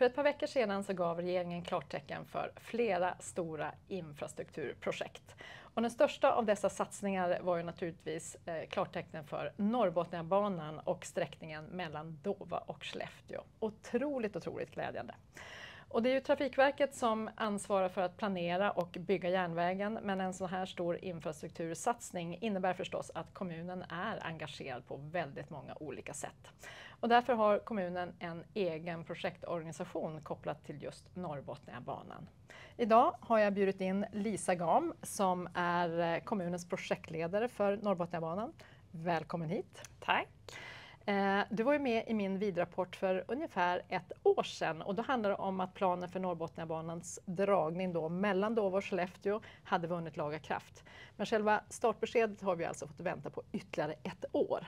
För ett par veckor sedan så gav regeringen klartecken för flera stora infrastrukturprojekt. Och den största av dessa satsningar var ju naturligtvis klartecknen för Norrbotniabanan och sträckningen mellan Dåva och Skellefteå. Otroligt glädjande. Och det är ju Trafikverket som ansvarar för att planera och bygga järnvägen, men en sån här stor infrastruktursatsning innebär förstås att kommunen är engagerad på väldigt många olika sätt. Och därför har kommunen en egen projektorganisation kopplat till just Norrbotniabanan. Idag har jag bjudit in Lisa Gam som är kommunens projektledare för Norrbotniabanan. Välkommen hit! Tack! Du var ju med i min vidrapport för ungefär ett år sedan och då handlade det om att planen för Norrbotniabanans dragning då mellan Dåva och Skellefteå hade vunnit laga kraft. Men själva startbeskedet har vi alltså fått vänta på ytterligare ett år.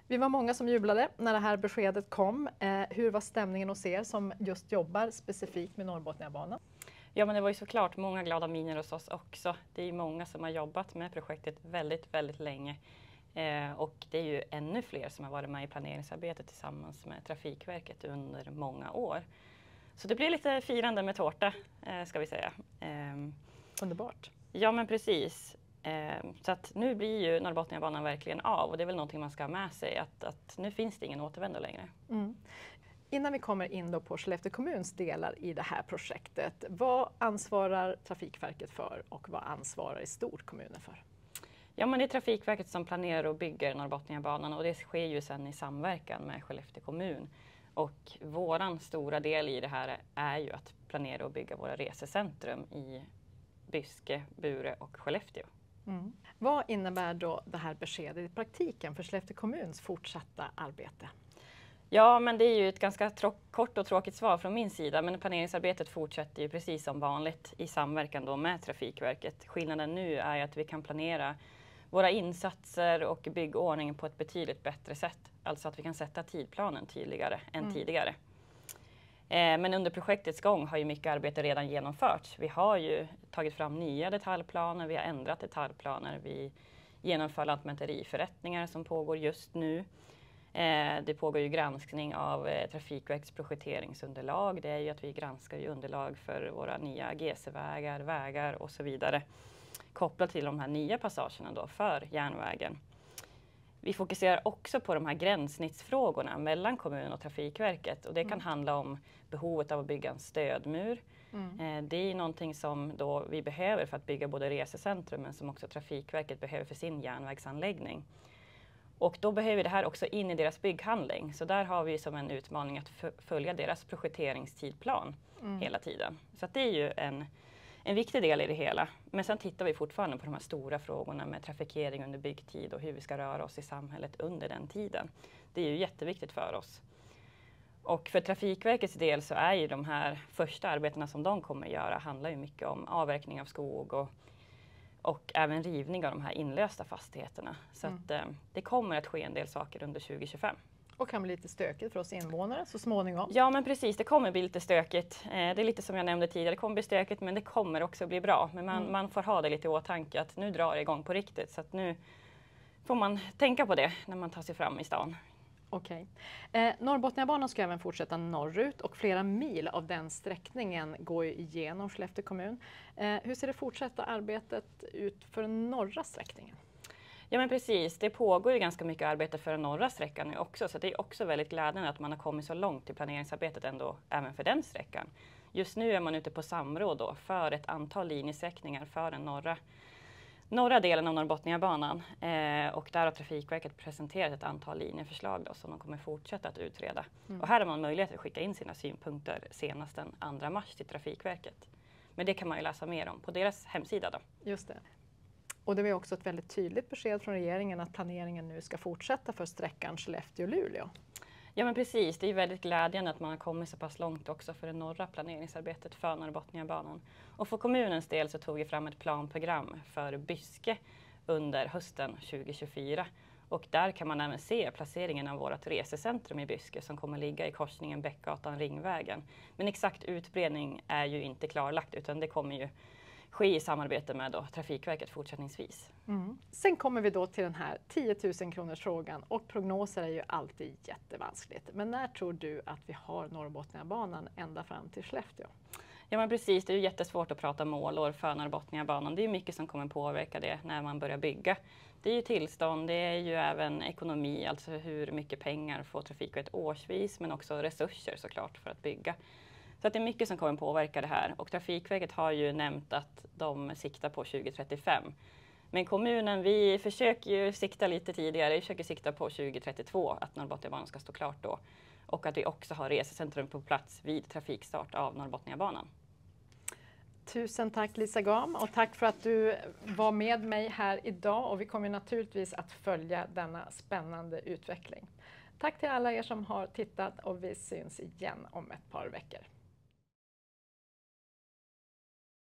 Vi var många som jublade när det här beskedet kom. Hur var stämningen hos er som just jobbar specifikt med Norrbotniabanan? Ja, men det var ju såklart många glada miner hos oss också. Det är ju många som har jobbat med projektet väldigt länge. Och det är ju ännu fler som har varit med i planeringsarbetet tillsammans med Trafikverket under många år. Så det blir lite firande med tårta, ska vi säga. Underbart. Ja, men precis. Så att nu blir ju Norrbotniabanan verkligen av och det är väl någonting man ska ha med sig, att nu finns det ingen återvändo längre. Mm. Innan vi kommer in då på Skellefteå kommuns delar i det här projektet, vad ansvarar Trafikverket för och vad ansvarar i stort kommunen för? Ja, men det är Trafikverket som planerar och bygger Norrbotniabanan och det sker ju sedan i samverkan med Skellefteå kommun. Och våran stora del i det här är ju att planera och bygga våra resecentrum i Byske, Bure och Skellefteå. Mm. Vad innebär då det här beskedet i praktiken för Skellefteå kommuns fortsatta arbete? Ja, men det är ju ett ganska kort och tråkigt svar från min sida, men planeringsarbetet fortsätter ju precis som vanligt i samverkan då med Trafikverket. Skillnaden nu är att vi kan planera våra insatser och byggordningen på ett betydligt bättre sätt. Alltså att vi kan sätta tidplanen tydligare än tidigare. Men under projektets gång har ju mycket arbete redan genomförts. Vi har ju tagit fram nya detaljplaner, vi har ändrat detaljplaner, vi genomför lantmäteriförrättningar som pågår just nu. Det pågår ju granskning av Trafikverkets projekteringsunderlag. Det är ju att vi granskar ju underlag för våra nya GC-vägar, vägar och så vidare. Kopplat till de här nya passagerna då för järnvägen. Vi fokuserar också på de här gränssnittsfrågorna mellan kommun och Trafikverket och det kan handla om behovet av att bygga en stödmur. Det är någonting som då vi behöver för att bygga både resecentrum men som också Trafikverket behöver för sin järnvägsanläggning. Och då behöver det här också in i deras bygghandling. Så där har vi som en utmaning att följa deras projekteringstidplan hela tiden. Så att det är ju en viktig del i det hela. Men sen tittar vi fortfarande på de här stora frågorna med trafikering under byggtid och hur vi ska röra oss i samhället under den tiden. Det är ju jätteviktigt för oss. Och för Trafikverkets del så är ju de här första arbetena som de kommer göra handlar ju mycket om avverkning av skog och även rivning av de här inlösta fastigheterna. Så att det kommer att ske en del saker under 2025. Och kan bli lite stökigt för oss invånare så småningom. Ja, men precis, det kommer bli lite stökigt. Det är lite som jag nämnde tidigare, det kommer bli stökigt men det kommer också bli bra. Men man får ha det lite i åtanke att nu drar det igång på riktigt. Så att nu får man tänka på det när man tar sig fram i stan. Okej. Norrbotniabanan ska även fortsätta norrut och flera mil av den sträckningen går igenom Skellefteå kommun. Hur ser det fortsatta arbetet ut för den norra sträckningen? Ja, men precis, det pågår ju ganska mycket arbete för den norra sträckan nu också, så det är också väldigt glädjande att man har kommit så långt i planeringsarbetet ändå även för den sträckan. Just nu är man ute på samråd då för ett antal linjesträckningar för den norra delen av Norrbotniabanan och där har Trafikverket presenterat ett antal linjeförslag då, som de kommer fortsätta att utreda. Och här har man möjlighet att skicka in sina synpunkter senast den 2 mars till Trafikverket. Men det kan man ju läsa mer om på deras hemsida då. Just det. Och det var också ett väldigt tydligt besked från regeringen att planeringen nu ska fortsätta för sträckan Skellefteå-Luleå. Ja, men precis, det är väldigt glädjande att man har kommit så pass långt också för det norra planeringsarbetet för Norrbotniabanan. Och för kommunens del så tog vi fram ett planprogram för Byske under hösten 2024. Och där kan man även se placeringen av vårt resecentrum i Byske som kommer ligga i korsningen Bäckgatan-Ringvägen. Men exakt utbredning är ju inte klarlagt utan det kommer ju ske i samarbete med då Trafikverket fortsättningsvis. Sen kommer vi då till den här 10 000 kronors frågan, och prognoser är ju alltid jättevanskligt. Men när tror du att vi har Norrbotniabanan ända fram till Skellefteå? Ja men precis, det är ju jättesvårt att prata målår för Norrbotniabanan. Det är mycket som kommer påverka det när man börjar bygga. Det är ju tillstånd, det är ju även ekonomi, alltså hur mycket pengar får Trafikverket årsvis, men också resurser såklart för att bygga. Så att det är mycket som kommer påverka det här, och Trafikverket har ju nämnt att de siktar på 2035. Men kommunen, vi försöker ju sikta lite tidigare, vi försöker sikta på 2032 att Norrbotniabanan ska stå klart då. Och att vi också har resecentrum på plats vid trafikstart av Norrbotniabanan. Tusen tack Lisa Gam, och tack för att du var med mig här idag, och vi kommer naturligtvis att följa denna spännande utveckling. Tack till alla er som har tittat, och vi syns igen om ett par veckor.